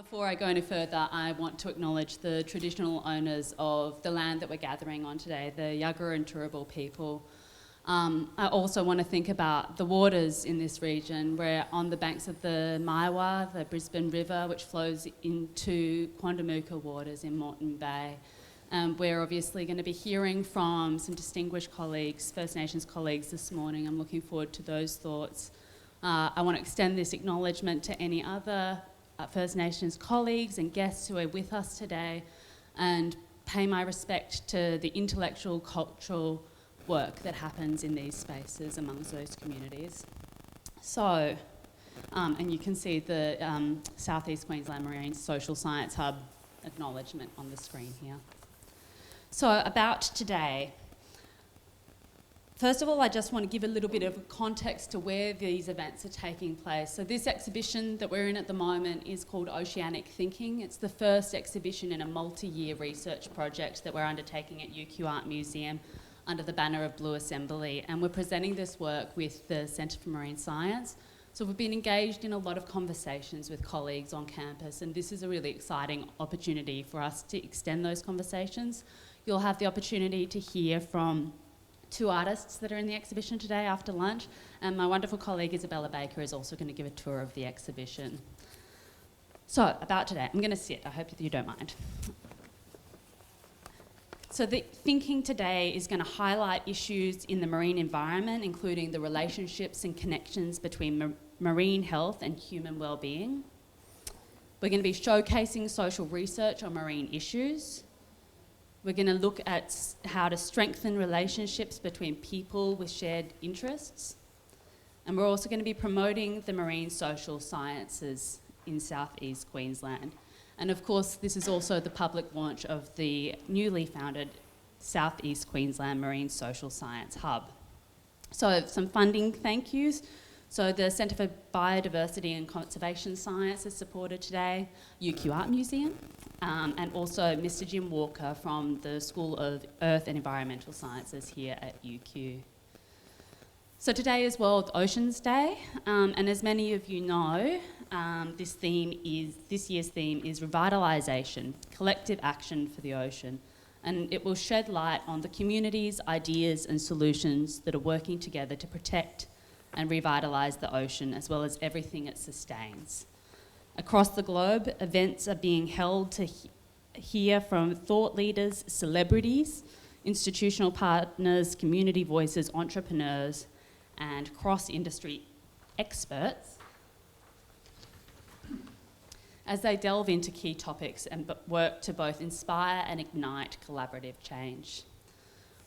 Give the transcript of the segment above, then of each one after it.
Before I go any further, I want to acknowledge the traditional owners of the land that we're gathering on today, the Yagara and Turrbal people. I also want to think about the waters in this region. We're on the banks of the Maiwa, the Brisbane River, which flows into Quandamooka waters in Moreton Bay. We're obviously going to be hearing from some distinguished colleagues, First Nations colleagues this morning. I'm looking forward to those thoughts. I want to extend this acknowledgement to any other First Nations colleagues and guests who are with us today, and pay my respect to the intellectual, cultural work that happens in these spaces amongst those communities. So, and you can see the South East Queensland Marine Social Science Hub acknowledgement on the screen here. So about today, first of all, I just want to give a little bit of context to where these events are taking place. So this exhibition that we're in at the moment is called Oceanic Thinking. It's the first exhibition in a multi-year research project that we're undertaking at UQ Art Museum under the banner of Blue Assembly. And we're presenting this work with the Centre for Marine Science. So we've been engaged in a lot of conversations with colleagues on campus, and this is a really exciting opportunity for us to extend those conversations. You'll have the opportunity to hear from two artists that are in the exhibition today after lunch, and my wonderful colleague Isabella Baker is also going to give a tour of the exhibition. So, about today, I'm going to sit, I hope that you don't mind. So the thinking today is going to highlight issues in the marine environment, including the relationships and connections between marine health and human well-being. We're going to be showcasing social research on marine issues. We're going to look at how to strengthen relationships between people with shared interests. And we're also going to be promoting the marine social sciences in South East Queensland. And of course, this is also the public launch of the newly founded South East Queensland Marine Social Science Hub. So some funding thank yous. So the Centre for Biodiversity and Conservation Science is supported today, UQ Art Museum, and also Mr. Jim Walker from the School of Earth and Environmental Sciences here at UQ. So today is World Oceans Day, and as many of you know, this year's theme is revitalisation, collective action for the ocean, and it will shed light on the communities, ideas and solutions that are working together to protect and revitalise the ocean, as well as everything it sustains. Across the globe, events are being held to hear from thought leaders, celebrities, institutional partners, community voices, entrepreneurs, and cross-industry experts as they delve into key topics and work to both inspire and ignite collaborative change.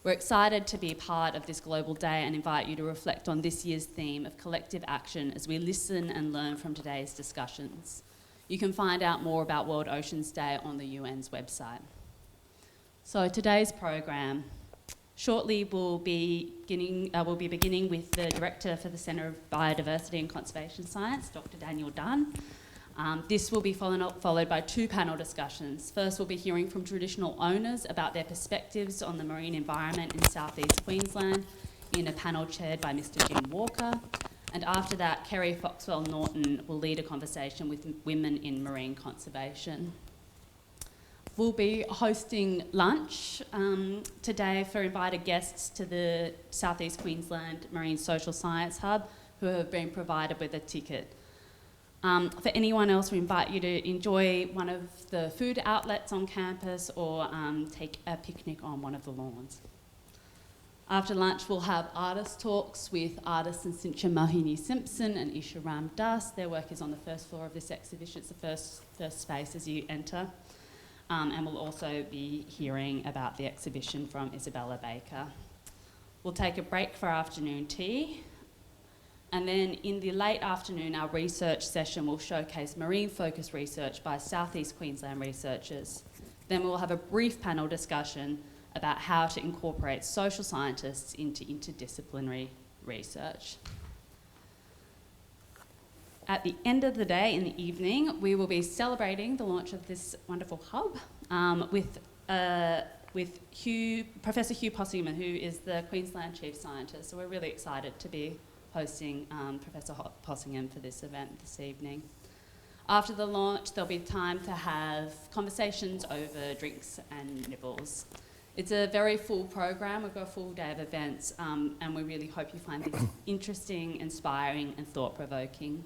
We're excited to be part of this global day and invite you to reflect on this year's theme of collective action as we listen and learn from today's discussions. You can find out more about World Oceans Day on the UN's website. So today's program, shortly we'll be beginning with the Director for the Centre of Biodiversity and Conservation Science, Dr. Daniel Dunn. This will be followed by two panel discussions. First, we'll be hearing from traditional owners about their perspectives on the marine environment in South East Queensland in a panel chaired by Mr. Jim Walker. And after that, Kerry Foxwell Norton will lead a conversation with women in marine conservation. We'll be hosting lunch today for invited guests to the South East Queensland Marine Social Science Hub who have been provided with a ticket. For anyone else, we invite you to enjoy one of the food outlets on campus or take a picnic on one of the lawns. After lunch, we'll have artist talks with artists Cynthia Mohini Simpson and Isha Ram Das. Their work is on the first floor of this exhibition. It's the first space as you enter. And we'll also be hearing about the exhibition from Isabella Baker. We'll take a break for afternoon tea. And then in the late afternoon, our research session will showcase marine-focused research by South East Queensland researchers. Then we'll have a brief panel discussion about how to incorporate social scientists into interdisciplinary research. At the end of the day, in the evening, we will be celebrating the launch of this wonderful hub with Professor Hugh Possingham, who is the Queensland Chief Scientist. So we're really excited to be hosting Professor Possingham for this event this evening. After the launch, there'll be time to have conversations over drinks and nibbles. It's a very full program. We've got a full day of events, and we really hope you find this interesting, inspiring and thought-provoking.